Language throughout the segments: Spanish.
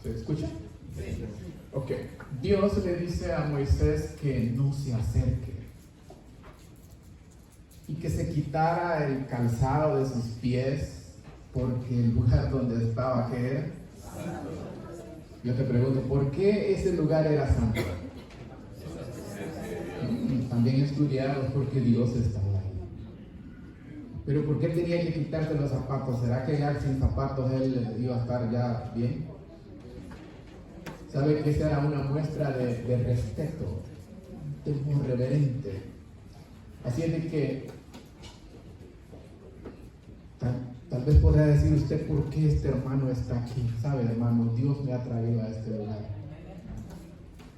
¿Se escucha? Ok. Dios le dice a Moisés que no se acerque y que se quitara el calzado de sus pies, porque el lugar donde estaba, ¿qué era? Santo. Yo te pregunto, ¿por qué ese lugar era santo? También estudiados porque Dios estaba ahí. Pero ¿por qué tenía que quitarse los zapatos? ¿Será que ya sin zapatos él iba a estar ya bien? ¿Sabe que esa era una muestra de respeto, temor reverente? Así es de que tal vez podrá decir usted por qué este hermano está aquí. ¿Sabe, hermano? Dios me ha traído a este lugar.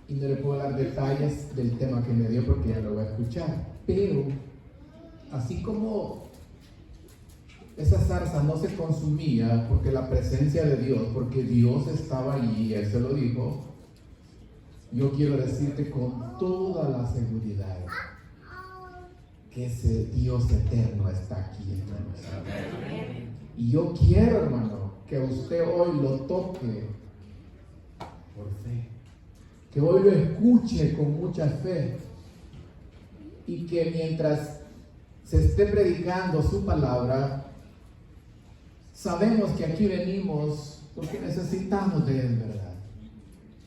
Y no le puedo dar detalles del tema que me dio porque ya lo voy a escuchar. Pero, así como esa zarza no se consumía porque la presencia de Dios, porque Dios estaba allí y Él se lo dijo, yo quiero decirte con toda la seguridad que ese Dios eterno está aquí entre nosotros. Y yo quiero, hermano, que usted hoy lo toque por fe, que hoy lo escuche con mucha fe, y que mientras se esté predicando su palabra, sabemos que aquí venimos porque necesitamos de Él, ¿verdad?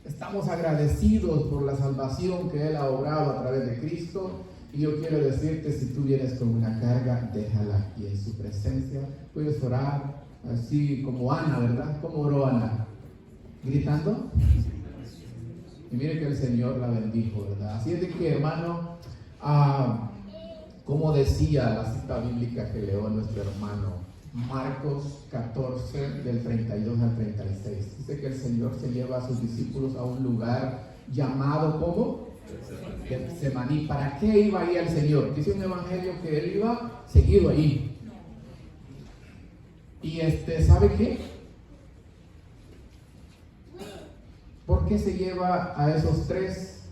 Estamos agradecidos por la salvación que Él ha obrado a través de Cristo. Y yo quiero decirte, si tú vienes con una carga, déjala aquí en su presencia. Puedes orar así como Ana, ¿verdad? ¿Cómo oró Ana? ¿Gritando? Y mire que el Señor la bendijo, ¿verdad? Así es de que, hermano, como decía la cita bíblica que leo nuestro hermano, Marcos 14, del 32 al 36. Dice que el Señor se lleva a sus discípulos a un lugar llamado, ¿cómo? Getsemaní. ¿Para qué iba ahí el Señor? Dice un evangelio que Él iba seguido ahí. Y ¿sabe qué? ¿Por qué se lleva a esos tres?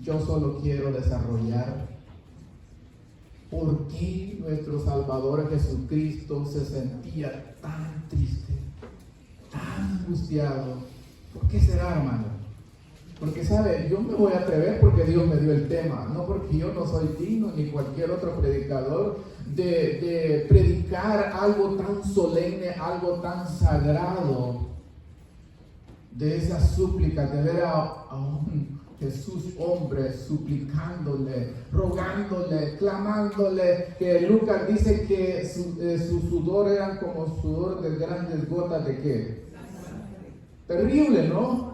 Yo solo quiero desarrollar por qué nuestro Salvador Jesucristo se sentía tan triste, tan angustiado. ¿Por qué será, hermano? Porque, ¿sabe? Yo me voy a atrever porque Dios me dio el tema, no porque yo no soy digno ni cualquier otro predicador de predicar algo tan solemne, algo tan sagrado, de esa súplica, de ver a un Jesús hombre suplicándole, rogándole, clamándole, que Lucas dice que su sudor era como sudor de grandes gotas de ¿qué? Terrible, ¿no?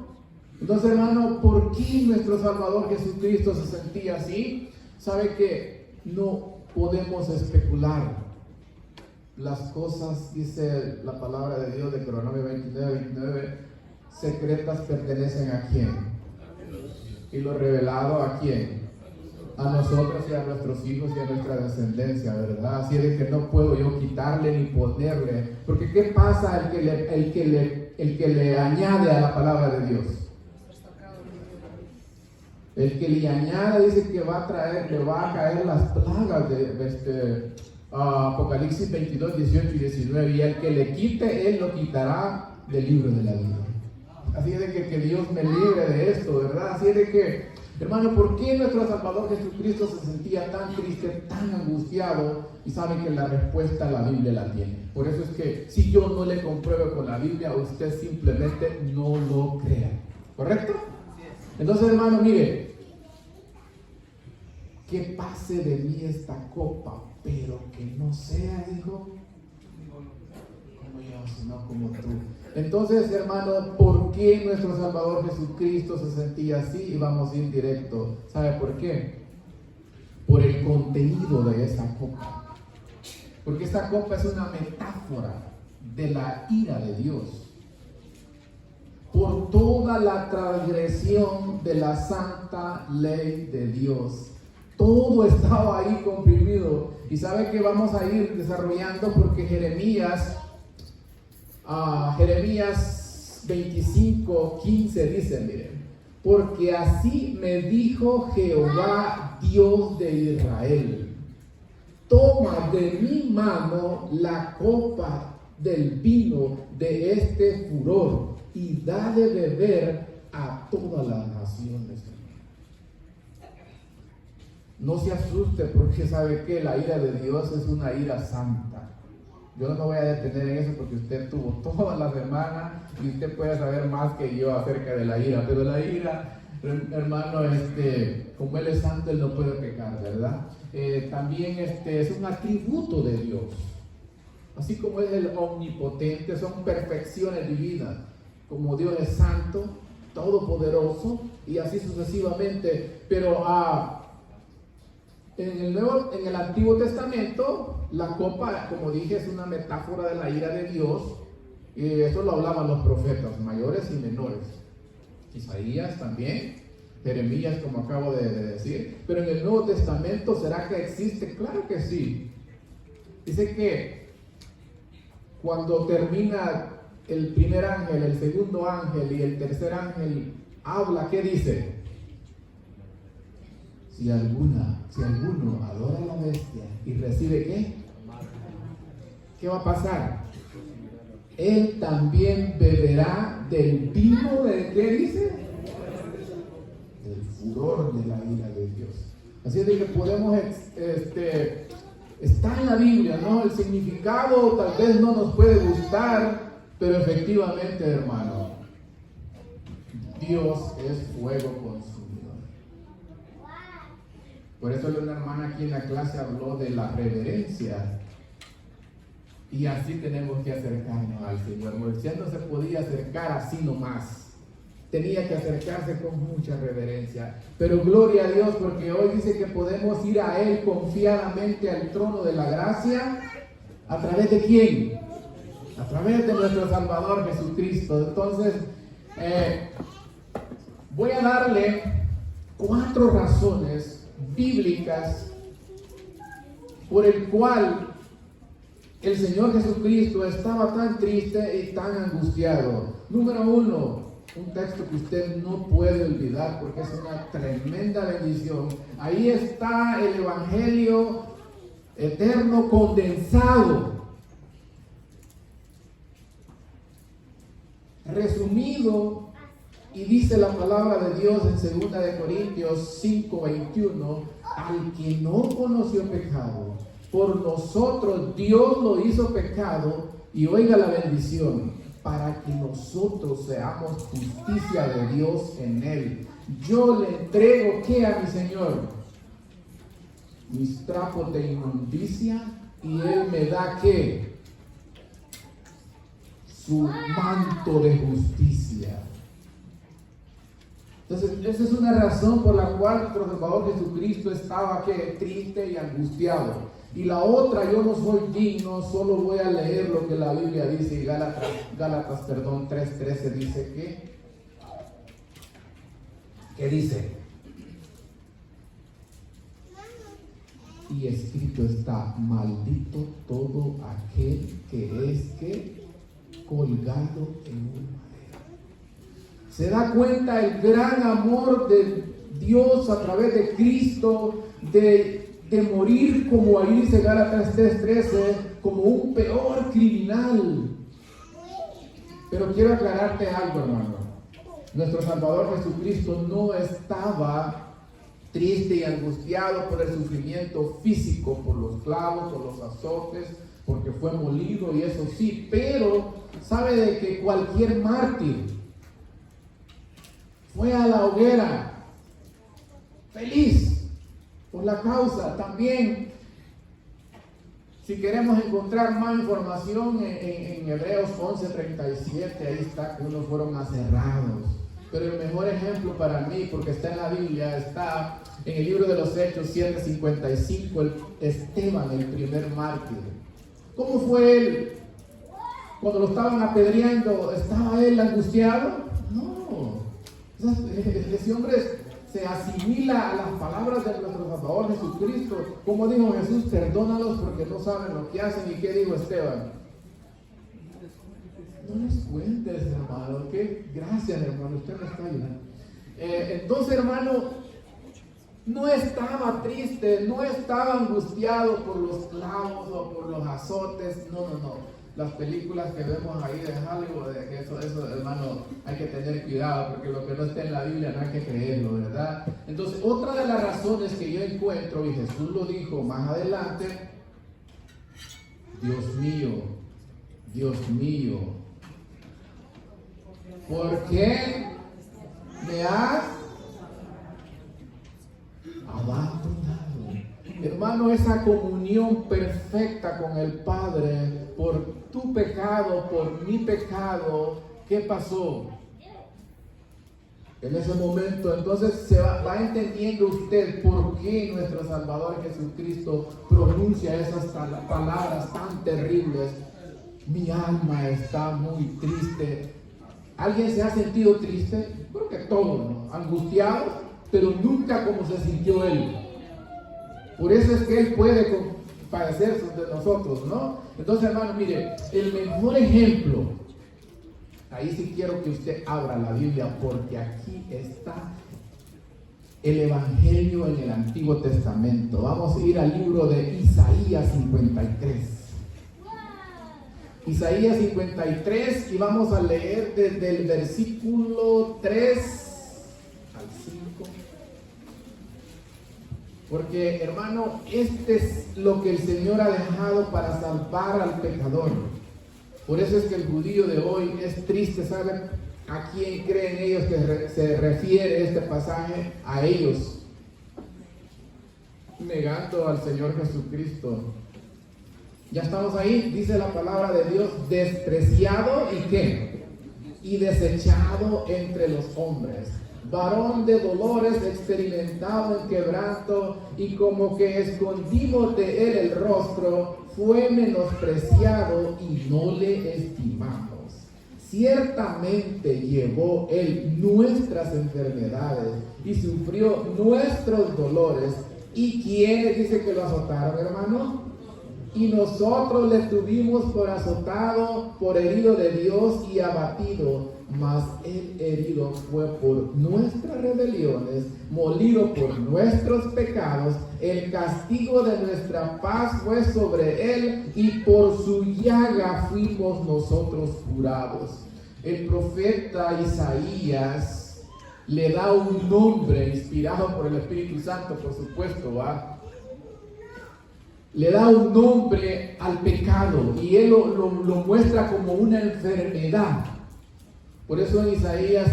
Entonces, hermano, ¿por qué nuestro Salvador Jesucristo se sentía así? Sabe que no podemos especular. Las cosas, dice la palabra de Dios de Deuteronomio 29, secretas pertenecen ¿a quién? Y lo revelado ¿a quién? A nosotros y a nuestros hijos y a nuestra descendencia, ¿verdad? Así es que no puedo yo quitarle ni ponerle, porque ¿qué pasa el que le añade a la palabra de Dios? El que le añade dice que le va a caer las plagas de Apocalipsis 22, 18 y 19, y el que le quite, Él lo quitará del libro de la vida. Así es de que Dios me libre de esto, ¿verdad? Así es de que, hermano, ¿por qué nuestro Salvador Jesucristo se sentía tan triste, tan angustiado? Y saben que la respuesta la Biblia la tiene. Por eso es que si yo no le compruebo con la Biblia, usted simplemente no lo crea. ¿Correcto? Entonces, hermano, mire, que pase de mí esta copa, pero que no sea, dijo, como yo, sino como tú. Entonces, hermano, ¿por qué nuestro Salvador Jesucristo se sentía así? Y vamos a ir directo. ¿Sabe por qué? Por el contenido de esa copa. Porque esta copa es una metáfora de la ira de Dios por toda la transgresión de la santa ley de Dios. Todo estaba ahí comprimido. Y sabe que vamos a ir desarrollando porque Jeremías 25:15 dice, miren, porque así me dijo Jehová, Dios de Israel, toma de mi mano la copa del vino de este furor y da de beber a todas las naciones. No se asuste, porque sabe que la ira de Dios es una ira santa. Yo no me voy a detener en eso porque usted tuvo toda la semana y usted puede saber más que yo acerca de la ira. Pero la ira, hermano, como Él es santo, Él no puede pecar, ¿verdad? También es un atributo de Dios. Así como es el omnipotente, son perfecciones divinas. Como Dios es santo, todopoderoso y así sucesivamente. Pero en el Antiguo Testamento, la copa, como dije, es una metáfora de la ira de Dios. Y eso lo hablaban los profetas, mayores y menores. Isaías también, Jeremías, como acabo de decir. Pero en el Nuevo Testamento, ¿será que existe? Claro que sí. Dice que cuando termina el primer ángel, el segundo ángel y el tercer ángel habla, ¿qué dice? Si alguno adora a la bestia y recibe ¿qué? ¿Qué va a pasar? Él también beberá del vino de ¿qué dice? Del furor de la ira de Dios. Así es de que podemos está en la Biblia, ¿no? El significado tal vez no nos puede gustar, pero efectivamente, hermano, Dios es fuego consumidor. Por eso una hermana aquí en la clase habló de la reverencia. Y así tenemos que acercarnos al Señor. Moisés no se podía acercar así nomás. Tenía que acercarse con mucha reverencia. Pero gloria a Dios, porque hoy dice que podemos ir a Él confiadamente al trono de la gracia. ¿A través de quién? A través de nuestro Salvador Jesucristo. Entonces, voy a darle 4 razones bíblicas por el cual el Señor Jesucristo estaba tan triste y tan angustiado. Número 1, un texto que usted no puede olvidar porque es una tremenda bendición. Ahí está el Evangelio eterno condensado, resumido, y dice la palabra de Dios en 2 de Corintios 5:21, al que no conoció pecado, por nosotros Dios lo hizo pecado, y oiga la bendición, para que nosotros seamos justicia de Dios en Él. Yo le entrego, ¿qué a mi Señor? Mis trapos de inmundicia, y Él me da, ¿qué? Su manto de justicia. Entonces, esa es una razón por la cual nuestro Salvador Jesucristo estaba triste y angustiado. Y la otra, yo no soy digno, solo voy a leer lo que la Biblia dice. Gálatas 3:13 dice ¿qué dice? Y escrito está: maldito todo aquel que es colgado en un madero. Se da cuenta el gran amor de Dios a través de Cristo, de morir, como ahí dice Gálatas 3:13, como un peor criminal. Pero quiero aclararte algo, hermano. Nuestro Salvador Jesucristo no estaba triste y angustiado por el sufrimiento físico, por los clavos, por los azotes, porque fue molido y eso sí, pero sabe de que cualquier mártir fue a la hoguera feliz por la causa. También, si queremos encontrar más información en Hebreos 11:37, ahí está que unos fueron aserrados. Pero el mejor ejemplo para mí, porque está en la Biblia, está en el libro de los Hechos 7:55, Esteban, el primer mártir. ¿Cómo fue él? Cuando lo estaban apedreando, ¿estaba él angustiado? No. Ese hombre se asimila a las palabras de nuestro Salvador Jesucristo. Como dijo Jesús: perdónalos porque no saben lo que hacen. ¿Y qué dijo Esteban? No les cuentes, hermano. ¿Qué? Gracias, hermano. Usted me está ayudando. Entonces, hermano, no estaba triste, no estaba angustiado por los clavos o por los azotes. No. las películas que vemos ahí de Hollywood, de que eso, hermano, hay que tener cuidado, porque lo que no está en la Biblia no hay que creerlo, ¿verdad? Entonces, otra de las razones que yo encuentro, y Jesús lo dijo más adelante, Dios mío, ¿por qué me has abandonado? Hermano, esa comunión perfecta con el Padre, por tu pecado, por mi pecado, ¿qué pasó? En ese momento, entonces se va entendiendo usted por qué nuestro Salvador Jesucristo pronuncia esas palabras tan terribles. Mi alma está muy triste. ¿Alguien se ha sentido triste? Creo que todos, ¿no? Angustiados, pero nunca como se sintió él. Por eso es que él puede compadecerse de nosotros, ¿no? Entonces, hermano, mire, el mejor ejemplo, ahí sí quiero que usted abra la Biblia, porque aquí está el Evangelio en el Antiguo Testamento. Vamos a ir al libro de Isaías 53. Isaías 53, y vamos a leer desde el versículo 3 al 5. Porque, hermano, este es lo que el Señor ha dejado para salvar al pecador. Por eso es que el judío de hoy es triste. ¿Saben a quién creen ellos que se refiere este pasaje? A ellos, negando al Señor Jesucristo. Ya estamos ahí, dice la palabra de Dios, despreciado y ¿qué? Y desechado entre los hombres, varón de dolores, experimentado en quebranto, y como que escondimos de él el rostro, fue menospreciado y no le estimamos. Ciertamente llevó él nuestras enfermedades y sufrió nuestros dolores. ¿Y quiénes dice que lo azotaron, hermano? Y nosotros le tuvimos por azotado, por herido de Dios y abatido. Mas el herido fue por nuestras rebeliones, molido por nuestros pecados. El castigo de nuestra paz fue sobre él, y por su llaga fuimos nosotros curados. El profeta Isaías le da un nombre, inspirado por el Espíritu Santo, por supuesto, ¿va? Le da un nombre al pecado, y él lo muestra como una enfermedad. Por eso en Isaías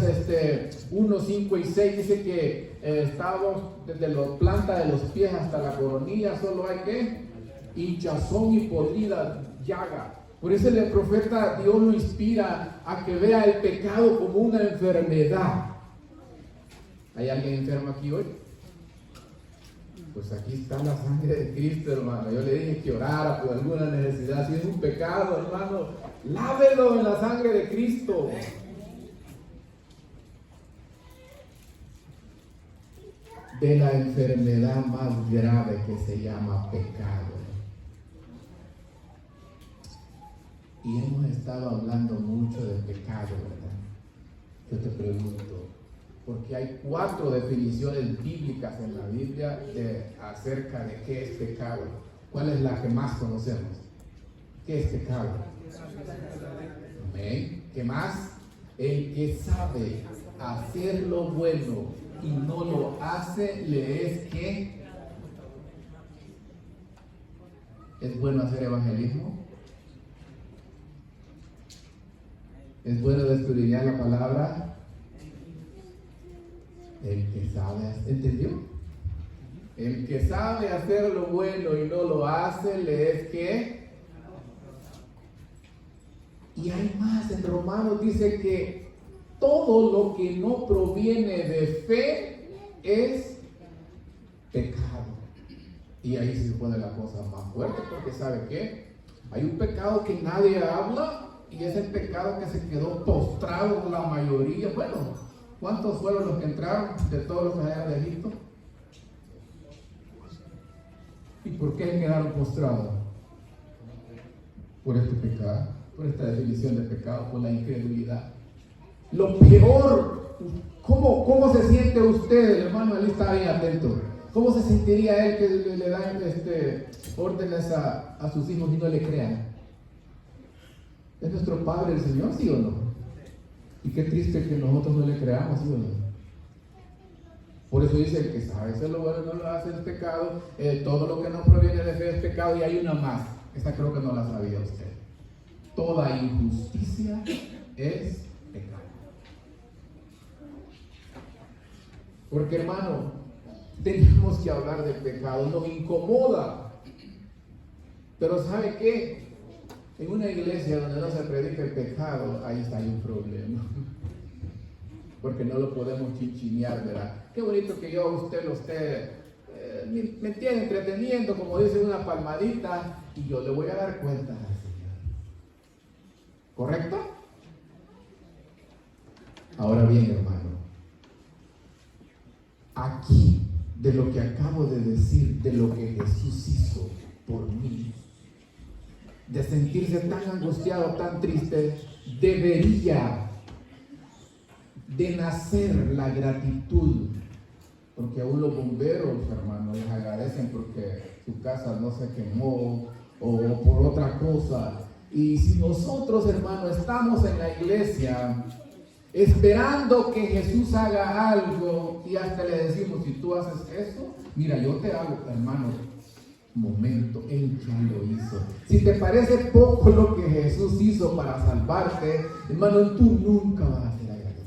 1, 5 y 6 dice que estamos desde la planta de los pies hasta la coronilla, solo hay que hinchazón y podrida llaga. Por eso el profeta, Dios lo inspira a que vea el pecado como una enfermedad. ¿Hay alguien enfermo aquí hoy? Pues aquí está la sangre de Cristo, hermano. Yo le dije que orara por alguna necesidad. Si es un pecado, hermano, lávelo en la sangre de Cristo. De la enfermedad más grave que se llama pecado. Y hemos estado hablando mucho del pecado, ¿verdad? Yo te pregunto, porque hay 4 definiciones bíblicas en la Biblia acerca de qué es pecado. ¿Cuál es la que más conocemos? ¿Qué es pecado? Amén. ¿Qué más? El que sabe hacer lo bueno y no lo hace, le es que es bueno hacer evangelismo, es bueno escudriñar la palabra. El que sabe, ¿entendió? El que sabe hacer lo bueno y no lo hace, le es que. Y hay más, en Romanos dice que todo lo que no proviene de fe es pecado. Y ahí se pone la cosa más fuerte, porque ¿sabe qué? Hay un pecado que nadie habla, y es el pecado que se quedó postrado la mayoría. Bueno, ¿cuántos fueron los que entraron de todos los que salieron de Egipto? ¿Y por qué quedaron postrados? Por este pecado, por esta definición de pecado, por la incredulidad. Lo peor, ¿cómo se siente usted, hermano? Él está bien atento. ¿Cómo se sentiría él que le dan órdenes a sus hijos y no le crean? Es nuestro Padre el Señor, ¿sí o no? Y qué triste que nosotros no le creamos, ¿sí o no? Por eso dice, el que sabe hacer lo bueno no lo hace, es pecado. Todo lo que no proviene de fe es pecado. Y hay una más, esta creo que no la sabía usted. Toda injusticia es pecado. Porque, hermano, tenemos que hablar del pecado, nos incomoda. Pero ¿sabe qué? En una iglesia donde no se predica el pecado, ahí está un problema. Porque no lo podemos chinchinear, ¿verdad? Qué bonito que yo a usted lo esté, me entiende, entreteniendo, como dice, una palmadita, y yo le voy a dar cuenta al Señor. ¿Correcto? Ahora bien, hermano, aquí, de lo que acabo de decir, de lo que Jesús hizo por mí, de sentirse tan angustiado, tan triste, debería de nacer la gratitud, porque aún los bomberos, hermanos, les agradecen porque su casa no se quemó o por otra cosa. Y si nosotros, hermanos, estamos en la iglesia esperando que Jesús haga algo y hasta le decimos, si tú haces eso, mira, yo te hago, hermano, momento, Él ya lo hizo. Si te parece poco lo que Jesús hizo para salvarte, hermano, tú nunca vas a ser agradecido.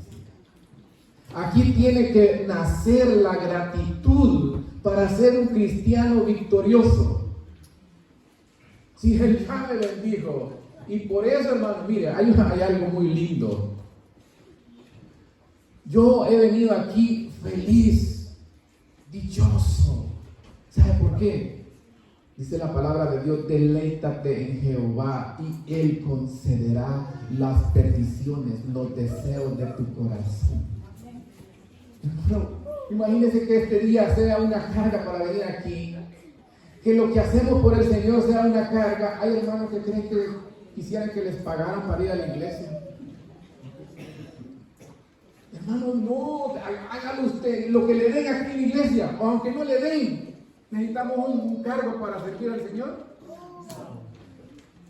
Aquí tiene que nacer la gratitud para ser un cristiano victorioso. Si Él ya me bendijo. Y por eso, hermano, mire, hay algo muy lindo. Yo he venido aquí feliz, dichoso. ¿Sabe por qué? Dice la palabra de Dios, deleítate en Jehová y Él concederá las peticiones, los deseos de tu corazón. Hermano, imagínense que este día sea una carga para venir aquí, que lo que hacemos por el Señor sea una carga. Hay hermanos que creen que quisieran que les pagaran para ir a la iglesia. Hermano, no, hágalo usted, lo que le den aquí en la iglesia, o aunque no le den. ¿Necesitamos un cargo para servir al Señor?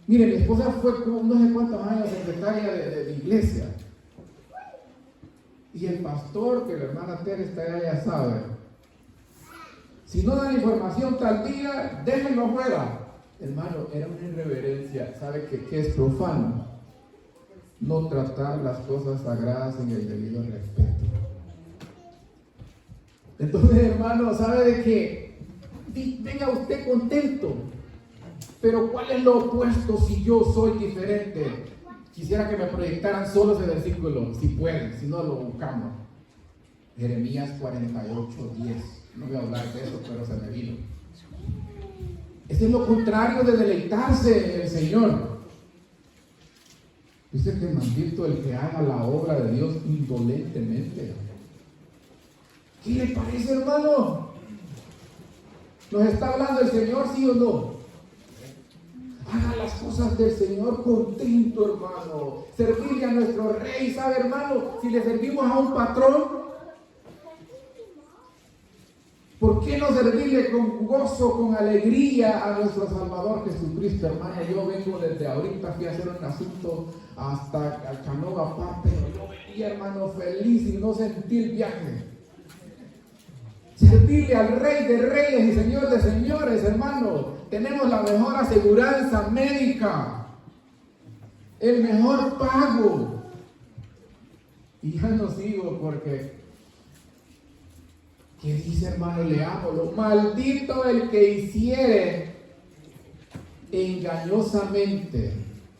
Mire, mi esposa fue como no sé cuántos años secretaria de iglesia. Y el pastor, que la hermana Tere está allá, ya sabe. Si no dan información tal día, déjenlo fuera. Hermano, era una irreverencia. ¿Sabe qué es profano? No tratar las cosas sagradas en el debido respeto. Entonces, hermano, ¿sabe de qué? Venga usted contento, pero ¿cuál es lo opuesto si yo soy diferente? Quisiera que me proyectaran solo ese versículo, si pueden, si no lo buscamos. Jeremías 48:10. No voy a hablar de eso, pero se me vino. Ese es lo contrario de deleitarse en el Señor. Dice que maldito el que haga la obra de Dios indolentemente. ¿Qué le parece, hermano? ¿Nos está hablando el Señor, sí o no? Haga las cosas del Señor contento, hermano. Servirle a nuestro Rey, ¿sabe, hermano? Si le servimos a un patrón, ¿por qué no servirle con gozo, con alegría a nuestro Salvador Jesucristo, hermano? Yo vengo desde ahorita, fui a hacer un asunto hasta Canoga Park, pero yo venía, hermano, feliz y no sentí el viaje. Servirle al Rey de Reyes y Señor de Señores, hermano. Tenemos la mejor aseguranza médica, el mejor pago. Y ya no sigo porque, ¿qué dice, hermano? Leámoslo. Maldito el que hiciere engañosamente,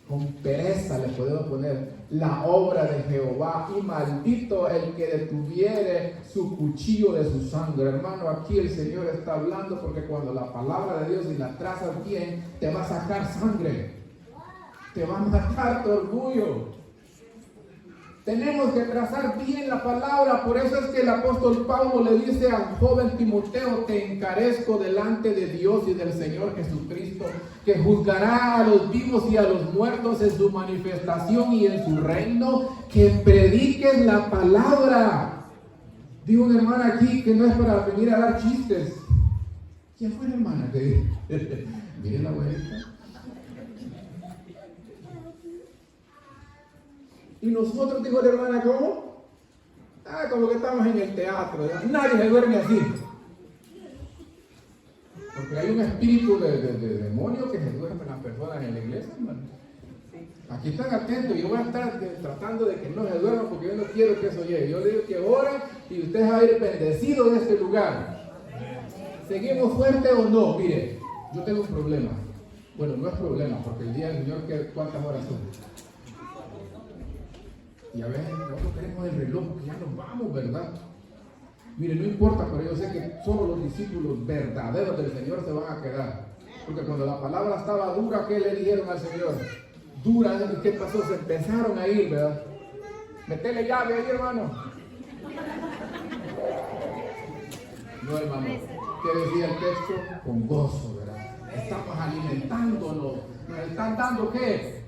con pereza le podemos poner, la obra de Jehová, y maldito el que detuviere su cuchillo de su sangre. Hermano, aquí el Señor está hablando porque cuando la palabra de Dios, y la trazas bien, te va a sacar sangre, te va a matar tu orgullo. Tenemos que trazar bien la palabra. Por eso es que el apóstol Pablo le dice al joven Timoteo: te encarezco delante de Dios y del Señor Jesucristo, que juzgará a los vivos y a los muertos en su manifestación y en su reino, que prediques la palabra. Digo una hermana aquí que no es para venir a dar chistes. ¿Quién fue la hermana que miren la abuelita? Y nosotros, dijo la hermana, ¿cómo? Como que estamos en el teatro, ¿verdad? Nadie se duerme así. Porque hay un espíritu de demonio que se duerme en las personas en la iglesia, hermano. Aquí están atentos, yo voy a estar tratando de que no se duerman porque yo no quiero que eso llegue. Yo le digo que oren y usted va a ir bendecido de este lugar. ¿Seguimos fuerte o no? Mire, yo tengo un problema. Bueno, no es problema, porque el día del Señor, ¿cuántas horas son? Y a veces nosotros tenemos el reloj porque ya nos vamos, ¿verdad? Mire, no importa, pero yo sé que solo los discípulos verdaderos del Señor se van a quedar. Porque cuando la palabra estaba dura, ¿qué le dijeron al Señor? Dura, ¿y qué pasó? Se empezaron a ir, ¿verdad? Metele llave ahí, hermano. No, hermano. ¿Qué decía el texto? Con gozo, ¿verdad? Estamos alimentándonos. Nos están dando, ¿qué?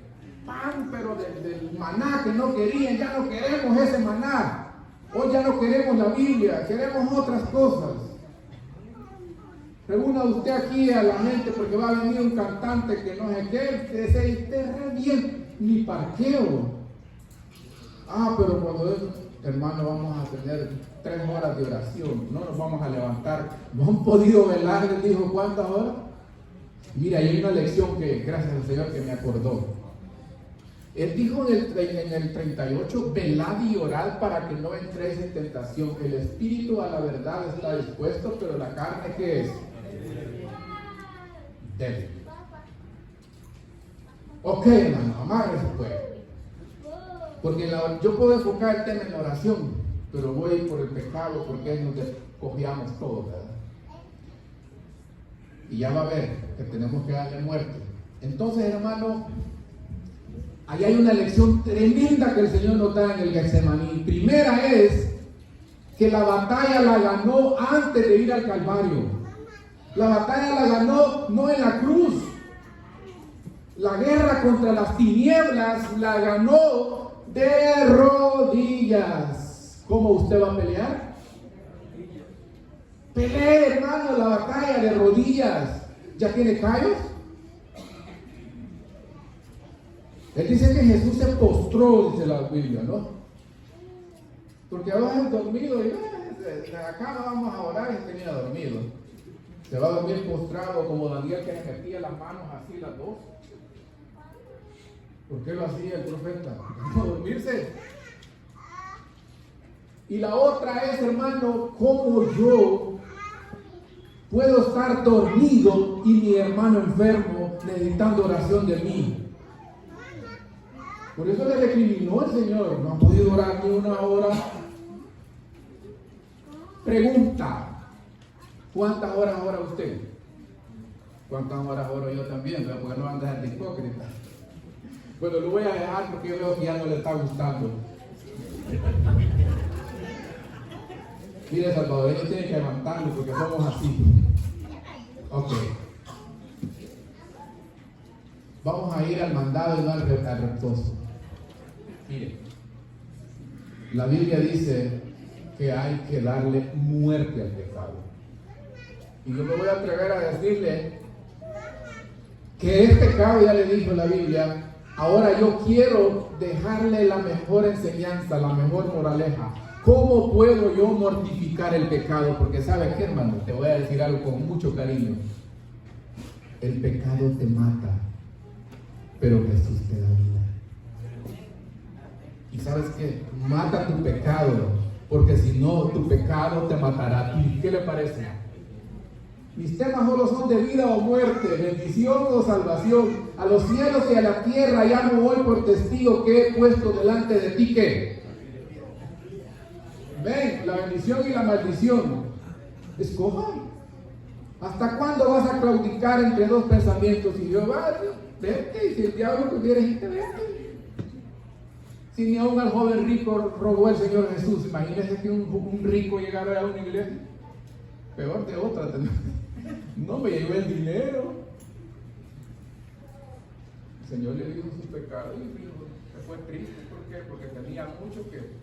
Pan, pero del maná que no querían. Ya no queremos ese maná. Hoy ya no queremos la Biblia. Queremos otras cosas. Reúna usted aquí a la gente porque va a venir un cantante que no sé qué, que se re bien, ni parqueo. Pero cuando es, hermano, vamos a tener 3 horas de oración, no nos vamos a levantar, no han podido velar, les dijo, ¿cuántas horas? Mira, hay una lección que, gracias al Señor, que me acordó. Él dijo en el 38, velad y orad para que no entréis en tentación. El espíritu a la verdad está dispuesto, pero la carne, ¿qué es? Débil. Ok, hermano, amárrese pues. Porque yo puedo enfocar el tema en la oración, pero voy por el pecado porque es donde copiamos todo, ¿verdad? Y ya va a ver que tenemos que darle muerte. Entonces, hermano, ahí hay una lección tremenda que el Señor nos da en el Getsemaní. Primera es que la batalla la ganó antes de ir al Calvario. La batalla la ganó no en la cruz. La guerra contra las tinieblas la ganó de rodillas. ¿Cómo usted va a pelear? Pelee, hermano, la batalla de rodillas. ¿Ya tiene callos? Él dice que Jesús se postró, dice la Biblia, ¿no? Porque ahora es dormido y de acá no vamos a orar y se tenía dormido. Se va a dormir postrado como Daniel, que se metía las manos así las dos. ¿Por qué lo hacía el profeta? Para dormirse. Y la otra es, hermano, cómo yo puedo estar dormido y mi hermano enfermo necesitando oración de mí. Por eso le recriminó el Señor. No ha podido orar ni una hora. Pregunta. ¿Cuántas horas ora usted? ¿Cuántas horas oro yo también? ¿Verdad? Porque no van a dejar de hipócrita. Bueno, lo voy a dejar porque yo veo que ya no le está gustando. Mire, salvadoreño tiene que levantarlo porque somos así. Ok. Vamos a ir al mandado y no al reposo. Mire, la Biblia dice que hay que darle muerte al pecado. Y yo me voy a atrever a decirle que este pecado, ya le dijo la Biblia, ahora yo quiero dejarle la mejor enseñanza, la mejor moraleja. ¿Cómo puedo yo mortificar el pecado? Porque ¿sabes qué, hermano? Te voy a decir algo con mucho cariño. El pecado te mata, pero Jesús te da vida. ¿Y sabes qué? Mata tu pecado, porque si no, tu pecado te matará a ti. ¿Qué le parece? Mis temas solo son de vida o muerte, bendición o salvación. A los cielos y a la tierra llamo hoy por testigo que he puesto delante de ti. ¿Qué? Ven, la bendición y la maldición. Escoja. ¿Hasta cuándo vas a claudicar entre dos pensamientos? Y yo, vete, y si el diablo pudiera irte, vete. Si ni aún al joven rico rogó el Señor Jesús, imagínese que un rico llegara a una iglesia. Peor de otra. No me llegó el dinero. El Señor le dijo su pecado y se fue triste. ¿Por qué? Porque tenía mucho que...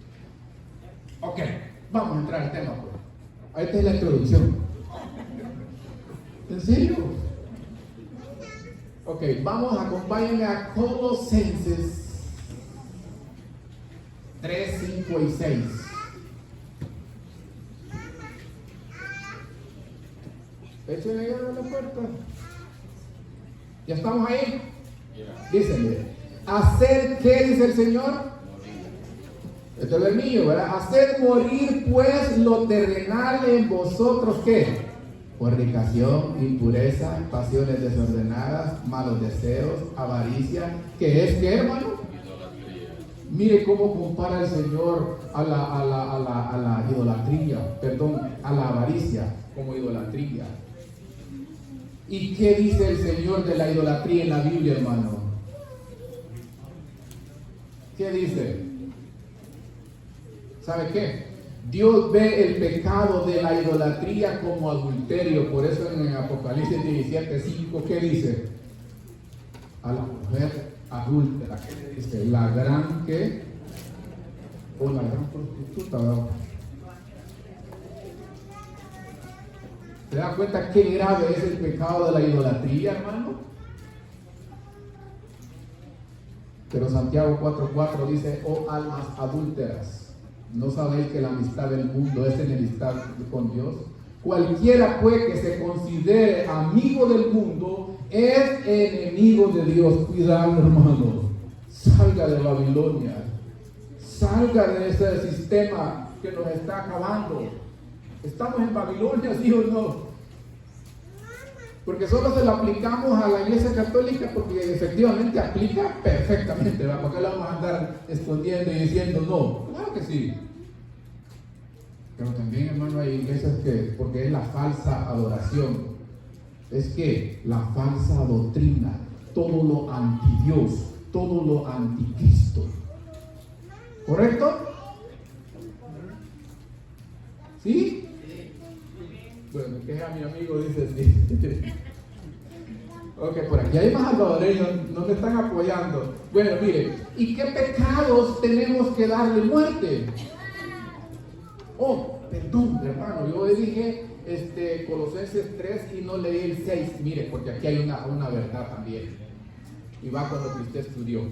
Ok, vamos a entrar al tema. Pues. Esta es la introducción. ¿En serio? Ok, vamos, acompáñenme a Colosenses. 3, 5 y 6. Échenle ahí a la puerta. ¿Ya estamos ahí? Dícenle, hacer, ¿qué dice el Señor? Esto es el mío, ¿verdad? Hacer morir pues lo terrenal en vosotros, ¿qué? Fornicación, impureza, pasiones desordenadas, malos deseos, avaricia, ¿qué es qué, hermano? Mire cómo compara el Señor a la idolatría, perdón, a la avaricia como idolatría. ¿Y qué dice el Señor de la idolatría en la Biblia, hermano? ¿Qué dice? ¿Sabe qué? Dios ve el pecado de la idolatría como adulterio. Por eso en Apocalipsis 17:5, ¿qué dice? A la mujer adúltera, ¿qué dice? La gran que, o la gran prostituta, ¿verdad? ¿Se da cuenta qué grave es el pecado de la idolatría, hermano? Pero Santiago 4:4 dice, oh almas adúlteras, ¿no sabéis que la amistad del mundo es enemistad con Dios? Cualquiera pues que se considere amigo del mundo es enemigo de Dios. Cuidado, hermano, salga de Babilonia, salga de ese sistema que nos está acabando. ¿Estamos en Babilonia, sí o no? Porque solo se lo aplicamos a la Iglesia Católica porque efectivamente aplica perfectamente, ¿verdad? ¿Por qué la vamos a andar escondiendo y diciendo no? Claro que sí. Pero también, hermano, hay iglesias que, porque es la falsa adoración, es que la falsa doctrina, todo lo anti-Dios, todo lo anticristo. ¿Correcto? ¿Sí? Bueno, que es a mi amigo, dice sí. Ok, por aquí hay más salvadoreños, no me están apoyando. Bueno, mire, ¿y qué pecados tenemos que darle muerte? Oh, perdón, hermano, yo dije Colosenses 3 y no leí el 6. Mire, porque aquí hay una verdad también. Y va con lo que usted estudió.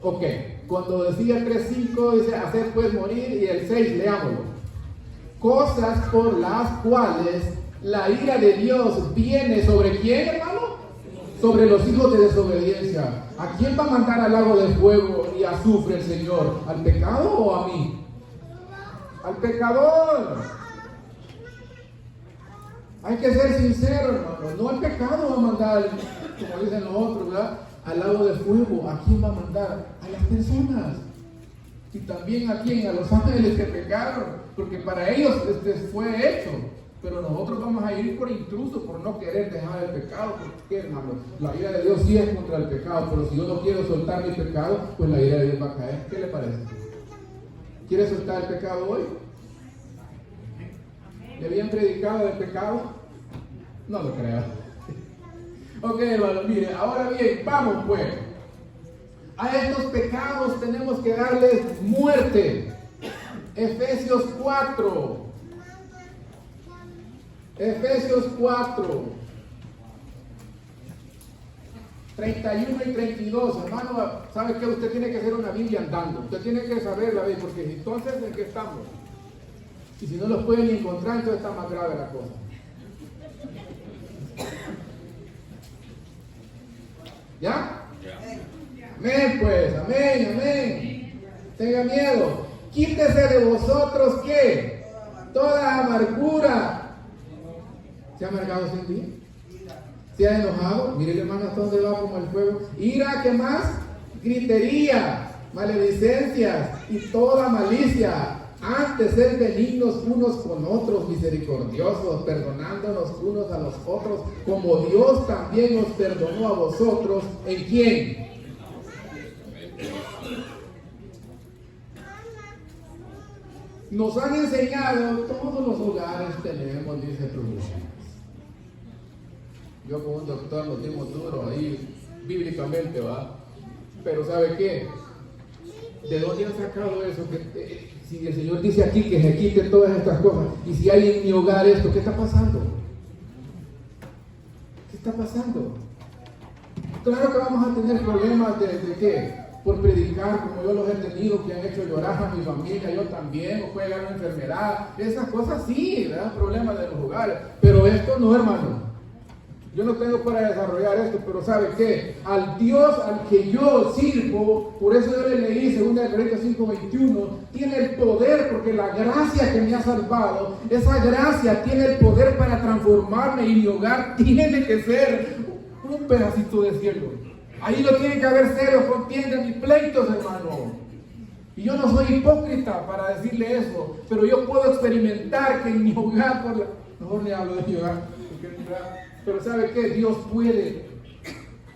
Ok, cuando decía 3:5 dice hacer pues morir, y el 6, leámoslo. Cosas por las cuales la ira de Dios viene sobre ¿quién, hermano? Sobre los hijos de desobediencia. ¿A quién va a mandar al lago de fuego y azufre el Señor? ¿Al pecado o a mí? Al pecador. Hay que ser sincero, hermano. No al pecado va a mandar, como dicen los otros, ¿verdad? Al lago de fuego. ¿A quién va a mandar? A las personas. Y también a quién, a los ángeles que pecaron, porque para ellos fue hecho, pero nosotros vamos a ir por intrusos, por no querer dejar el pecado. Porque, hermano, la ira de Dios sí es contra el pecado, pero si yo no quiero soltar mi pecado, pues la ira de Dios va a caer. ¿Qué le parece? ¿Quiere soltar el pecado hoy? ¿Le habían predicado del pecado? No lo creo. Ok, hermano, mire, ahora bien, vamos pues. A estos pecados tenemos que darles muerte. Efesios 4. Efesios 4. 31 y 32. Hermano, ¿sabe qué? Usted tiene que hacer una Biblia andando. Usted tiene que saber la Biblia, porque entonces ¿en qué estamos? Y si no los pueden encontrar, entonces está más grave la cosa. ¿Ya? Amén, pues, amén, amén. Tenga miedo. Quítese de vosotros, ¿qué? Toda amargura. ¿Se ha amargado sin día? ¿Se ha enojado? Mire, hermano, hasta dónde va como el fuego. Ira, ¿qué más? Gritería, maledicencias y toda malicia. Antes ser benignos unos con otros, misericordiosos, perdonándonos unos a los otros, como Dios también os perdonó a vosotros. ¿En quién? Nos han enseñado, todos los hogares tenemos, dice Proverbios. Yo como un doctor nos dimos duro ahí, bíblicamente, ¿va? Pero ¿sabe qué? ¿De dónde han sacado eso? Que, si el Señor dice aquí que se quite todas estas cosas, y si hay en mi hogar esto, ¿qué está pasando? ¿Qué está pasando? Claro que vamos a tener problemas de ¿qué? por predicar como yo los he tenido, que han hecho llorar a mi familia, yo también, o puede llegar una enfermedad, esas cosas sí, ¿verdad? Problemas de los hogares, pero esto no, hermano. Yo no tengo para desarrollar esto, pero ¿sabe qué? Al Dios al que yo sirvo, por eso yo le leí 2 Corintios 5:21, tiene el poder, porque la gracia que me ha salvado, esa gracia tiene el poder para transformarme, y mi hogar tiene que ser un pedacito de cielo. Ahí no tiene que haber serios contiendas ni pleitos, hermano. Y yo no soy hipócrita para decirle eso, pero yo puedo experimentar que en mi hogar, mejor le hablo de mi hogar, pero ¿sabe qué? Dios puede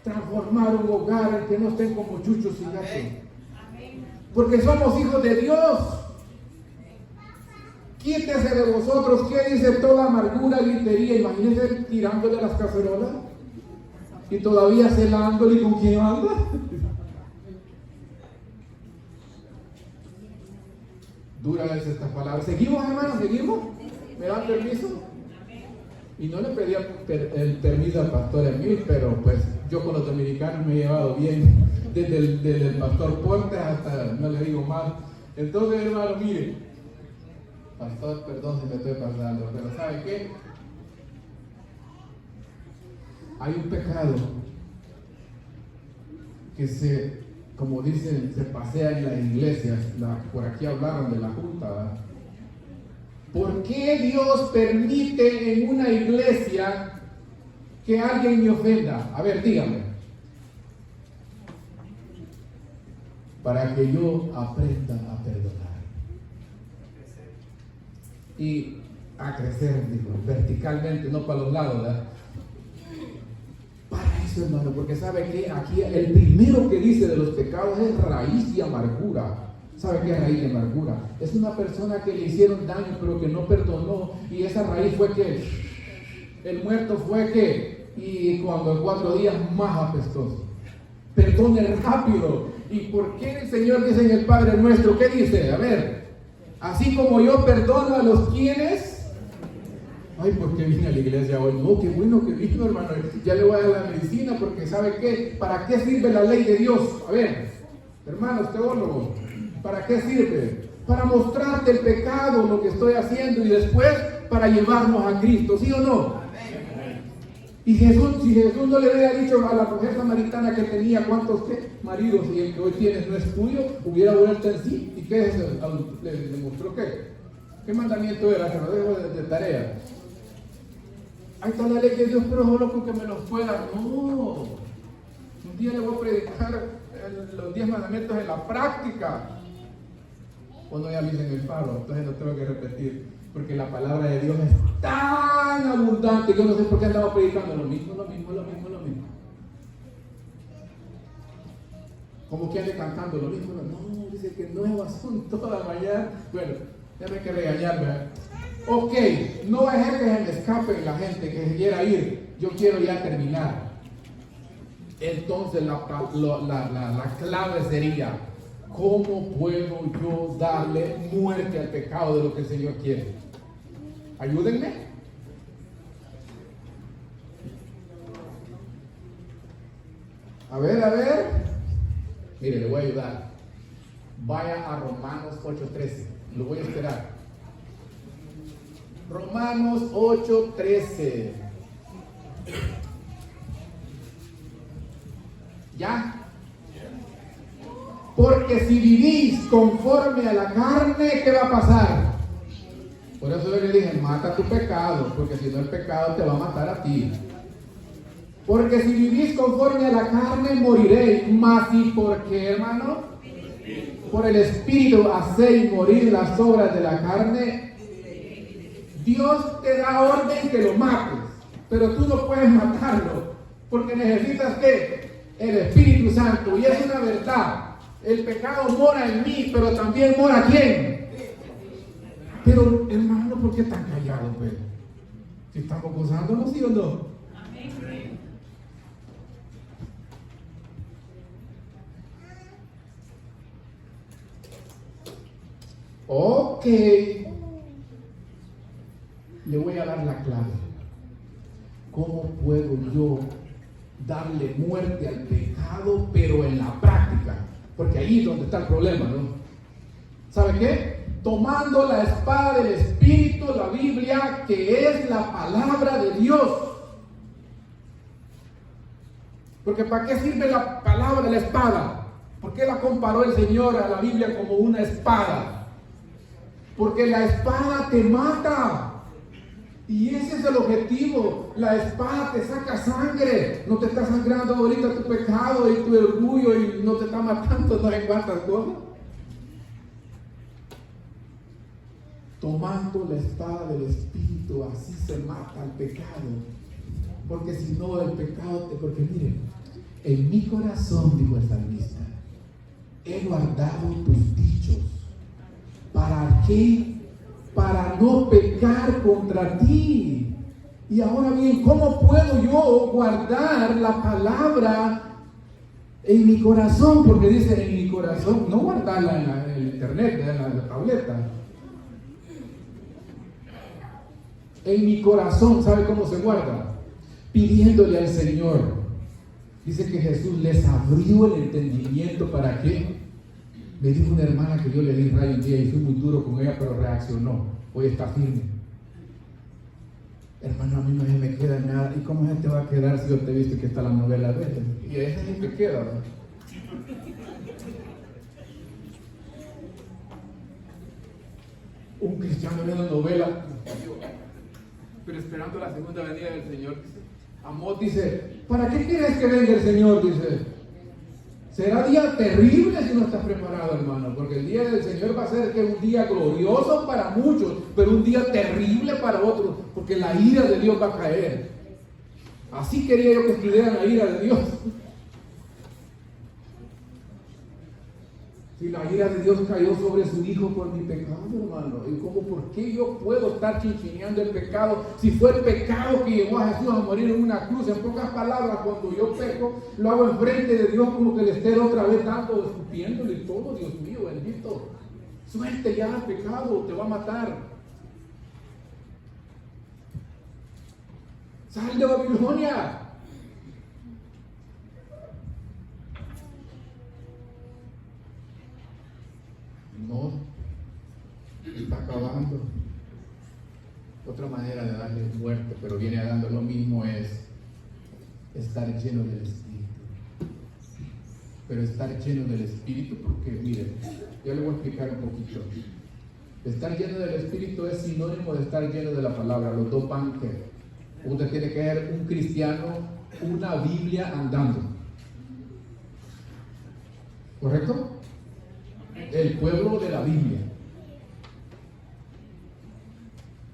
transformar un hogar en que no estén como chuchos y gatos. Porque somos hijos de Dios. Quítese de vosotros, ¿qué dice? Toda amargura, gritería. Imagínense tirándole a las cacerolas y todavía celándole. ¿Con quién anda? Dura es esta palabra. ¿Seguimos, hermanos? ¿Seguimos? ¿Me dan permiso? Y no le pedía el permiso al pastor Emil, pero pues yo con los dominicanos me he llevado bien, desde el pastor Portes hasta, no le digo más. Entonces, hermano, mire, pastor, perdón si me estoy pasando, pero ¿sabe qué? Hay un pecado que como dicen, se pasea en las iglesias. Por aquí hablaron de la junta, ¿verdad? ¿Por qué Dios permite en una iglesia que alguien me ofenda? A ver, dígame. Para que yo aprenda a perdonar. Y a crecer, digo, verticalmente, no para los lados, ¿verdad? Para eso, hermano, porque sabe que aquí el primero que dice de los pecados es raíz y amargura. ¿Sabe qué es raíz de amargura? Es una persona que le hicieron daño pero que no perdonó, y esa raíz fue que el muerto fue que, y cuando en 4 días más apestoso. Perdone rápido. ¿Y por qué el Señor dice en el Padre Nuestro? ¿Qué dice? A ver, así como yo perdono a los quienes. Ay, ¿por qué vine a la iglesia hoy? No, qué bueno que vino, hermano. Ya le voy a dar la medicina, porque ¿sabe qué? ¿Para qué sirve la ley de Dios? A ver, hermanos teólogos, ¿para qué sirve? Para mostrarte el pecado, lo que estoy haciendo, y después para llevarnos a Cristo, ¿sí o no? Y si Jesús no le hubiera dicho a la mujer samaritana que tenía cuántos maridos y el que hoy tienes no es tuyo, hubiera vuelto en sí. ¿Y qué es eso? ¿Le mostró qué? ¿Qué mandamiento era? Se lo dejo de tarea. Ahí está la ley de Dios, pero solo con que me los pueda. No. Un día le voy a predicar los 10 mandamientos en la práctica. Cuando ya me dicen el faro, entonces no tengo que repetir, porque la palabra de Dios es tan abundante. Yo no sé por qué andamos predicando lo mismo. Como que ande cantando lo mismo. No, dice que nuevas son todas mañana. Bueno, ya no hay que regañarme. Ok, no va a ser que se me escape la gente que se quiera ir. Yo quiero ya terminar. Entonces la clave sería: ¿cómo puedo yo darle muerte al pecado de lo que el Señor quiere? Ayúdenme. A ver. Mire, le voy a ayudar. Vaya a Romanos 8:13. Lo voy a esperar. Romanos 8:13. ¿Ya? Porque si vivís conforme a la carne, ¿qué va a pasar? Por eso yo le dije, mata tu pecado, porque si no el pecado te va a matar a ti. Porque si vivís conforme a la carne, moriréis. Mas ¿y por qué, hermano? Por el Espíritu hacéis morir las obras de la carne. Dios te da orden que lo mates, pero tú no puedes matarlo, porque necesitas ¿qué? El Espíritu Santo. Y es una verdad. El pecado mora en mí, pero también mora ¿quién? Pero, hermano, ¿por qué están callados, pues? ¿Si estamos gozándonos, sí o no? Amén. Ok. Le voy a dar la clave. ¿Cómo puedo yo darle muerte al pecado, pero en la práctica? Porque ahí es donde está el problema, ¿no? ¿Sabe qué? Tomando la espada del Espíritu, la Biblia, que es la palabra de Dios. Porque ¿para qué sirve la palabra de la espada? ¿Por qué la comparó el Señor a la Biblia como una espada? Porque la espada te mata. Y ese es el objetivo. La espada te saca sangre. No te está sangrando ahorita tu pecado y tu orgullo y no te está matando no sé cuántas cosas. Tomando la espada del Espíritu, así se mata el pecado. Porque si no, el pecado porque miren, en mi corazón, dijo el salmista, he guardado tus dichos. ¿Para qué? Para no pecar contra ti. Y ahora bien, ¿cómo puedo yo guardar la palabra en mi corazón? Porque dice en mi corazón, no guardarla en el internet, en la tableta. En mi corazón, ¿sabe cómo se guarda? Pidiéndole al Señor. Dice que Jesús les abrió el entendimiento. ¿Para qué? Me dijo una hermana que yo le di rayo un día y fui muy duro con ella, pero reaccionó. Hoy está firme. Hermano, a mí no se me queda nada. ¿Y cómo se te va a quedar si yo te he visto que está la novela de él? Y esa es que queda, ¿verdad? Un cristiano viendo novela, pero esperando la segunda venida del Señor. Amós dice, ¿para qué quieres que venga el Señor? Dice, será día terrible si no estás preparado, hermano, porque el día del Señor va a ser que un día glorioso para muchos, pero un día terrible para otros, porque la ira de Dios va a caer. Así quería yo que estudiaran la ira de Dios. Si la ira de Dios cayó sobre su Hijo por mi pecado, hermano, ¿y cómo, por qué yo puedo estar chinchineando el pecado? Si fue el pecado que llevó a Jesús a morir en una cruz. En pocas palabras, cuando yo peco, lo hago enfrente de Dios como que le esté otra vez dando, escupiéndole y todo. Dios mío, bendito. Suelte ya el pecado, te va a matar. Sal de Babilonia. No, está acabando. Otra manera de darle muerte, pero viene dando lo mismo, es estar lleno del Espíritu. Pero estar lleno del Espíritu, porque miren, yo le voy a explicar un poquito. Estar lleno del Espíritu es sinónimo de estar lleno de la palabra. Los dos van que usted tiene que ser un cristiano, una Biblia andando. ¿Correcto? El pueblo de la Biblia.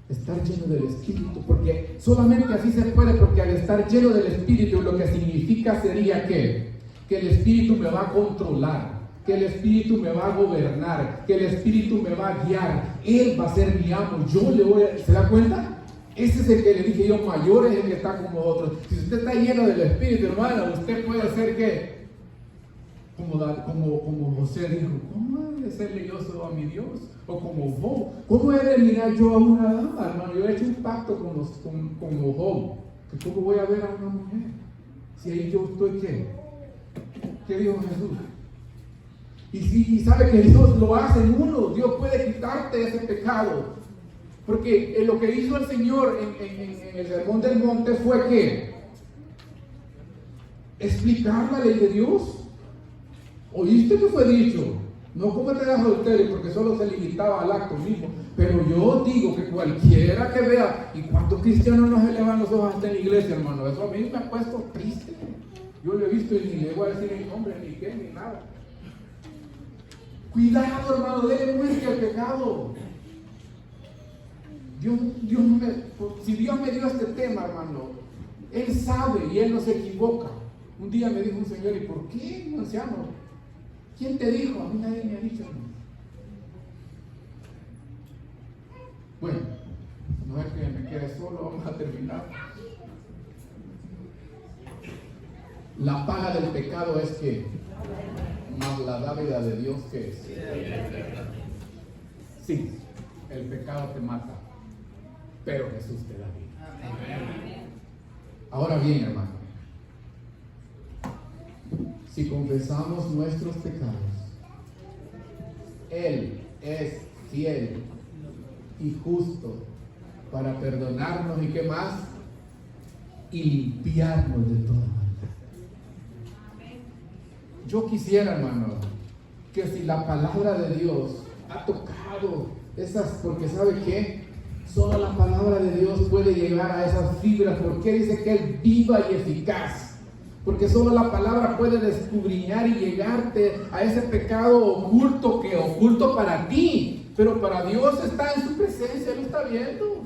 Estar lleno del Espíritu, porque solamente así se puede, porque al estar lleno del Espíritu lo que significa sería que el Espíritu me va a controlar, que el Espíritu me va a gobernar, que el Espíritu me va a guiar. Él va a ser mi amo. Yo le voy a... ¿Se da cuenta? Ese es el que le dije yo, mayor es el que está con vosotros. Si usted está lleno del Espíritu, hermano, usted puede ser que como José dijo, ¿cómo he de serle yo solo a mi Dios? O como Job, ¿cómo he de mirar yo a una dama, hermano? Yo he hecho un pacto con Job, que cómo voy a ver a una mujer, si ahí yo estoy, ¿qué dijo Jesús? Y sabe que Dios lo hace en uno. Dios puede quitarte ese pecado, porque lo que hizo el Señor en el Sermón del Monte fue que explicar la ley de Dios. ¿Oíste que fue dicho? No cometerás adulterio, porque solo se limitaba al acto mismo. Pero yo digo que cualquiera que vea, ¿y cuántos cristianos no se elevan los ojos hasta en la iglesia, hermano? Eso a mí me ha puesto triste. Yo lo he visto y ni le voy a decir ni nombre, ni qué, ni nada. Cuidado, hermano, déle muerte al pecado. Si Dios me dio este tema, hermano, Él sabe y Él no se equivoca. Un día me dijo un señor, ¿y por qué, anciano? ¿Quién te dijo? A mí nadie me ha dicho. Bueno, no es que me quede solo, vamos a terminar. La paga del pecado es que, más la dádiva de Dios, ¿qué es? Sí, el pecado te mata, pero Jesús te da vida. Ahora bien, hermano, si confesamos nuestros pecados, Él es fiel y justo para perdonarnos y qué más, y limpiarnos de toda maldad. Yo quisiera, hermano, que si la palabra de Dios ha tocado esas, porque ¿sabe qué? Solo la palabra de Dios puede llegar a esas fibras. ¿Por qué dice que es viva y eficaz? Porque solo la palabra puede descubriñar y llegarte a ese pecado oculto que oculto para ti, pero para Dios está en su presencia, Él lo está viendo.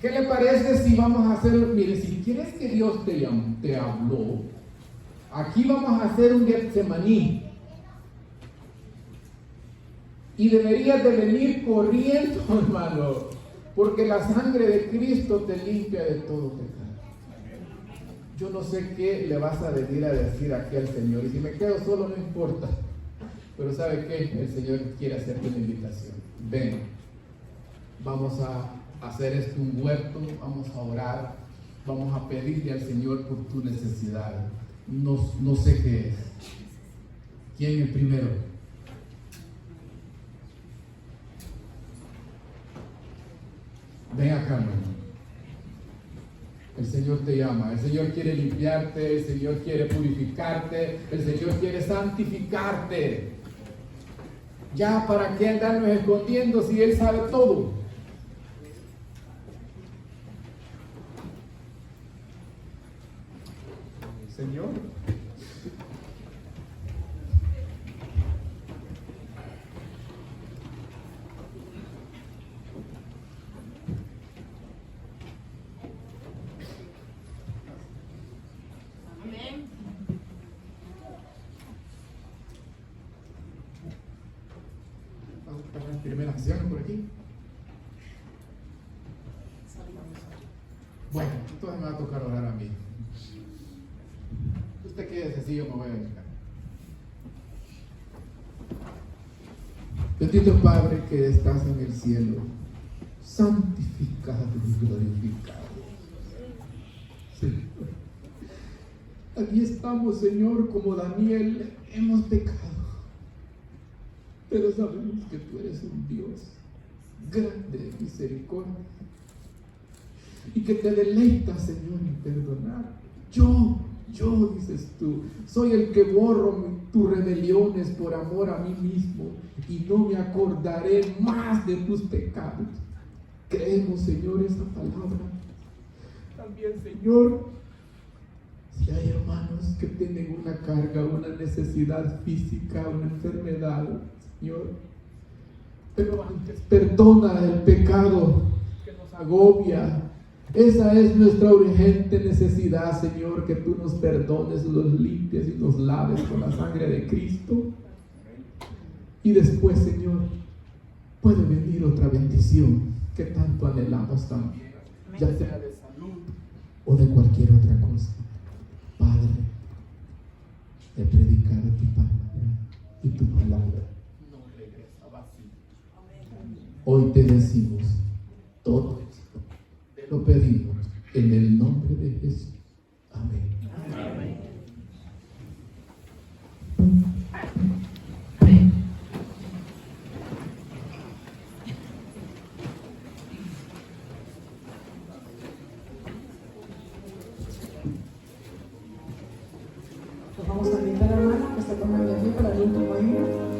¿Qué le parece si vamos a hacer, mire, si quieres que Dios te habló, aquí vamos a hacer un Getsemaní. Y deberías de venir corriendo, hermano, porque la sangre de Cristo te limpia de todo pecado. Yo no sé qué le vas a venir a decir aquí al Señor, y si me quedo solo no importa, pero ¿sabe qué? El Señor quiere hacerte una invitación. Ven, vamos a hacer esto un huerto, vamos a orar, vamos a pedirle al Señor por tu necesidad. No sé qué es. ¿Quién es primero? Ven acá, hermano. El Señor te llama, el Señor quiere limpiarte, el Señor quiere purificarte, el Señor quiere santificarte. Ya, ¿para qué andarnos escondiendo si Él sabe todo? Señor. Primera acción por aquí. Bueno, entonces me va a tocar orar a mí. Usted quédese así, yo me voy a dedicar. Bendito Padre que estás en el cielo, santificado y glorificado. Señor, aquí estamos, Señor, como Daniel, hemos pecado. Pero sabemos que tú eres un Dios grande de misericordia y que te deleitas, Señor, en perdonar. Yo, dices tú, soy el que borro tus rebeliones por amor a mí mismo y no me acordaré más de tus pecados. Creemos, Señor, esa palabra. También, Señor, si hay hermanos que tienen una carga, una necesidad física, una enfermedad, Señor, pero antes perdona el pecado que nos agobia. Esa es nuestra urgente necesidad, Señor, que tú nos perdones, nos limpies y nos laves con la sangre de Cristo. Y después, Señor, puede venir otra bendición que tanto anhelamos también, ya sea de salud o de cualquier otra cosa. Padre, de predicar tu palabra y tu palabra no regresa vacía. Hoy te decimos todo esto, te lo pedimos en el nombre de Jesús. Amén. Amén. Vamos a invitar a hermano que se ponga de pie para el último himno.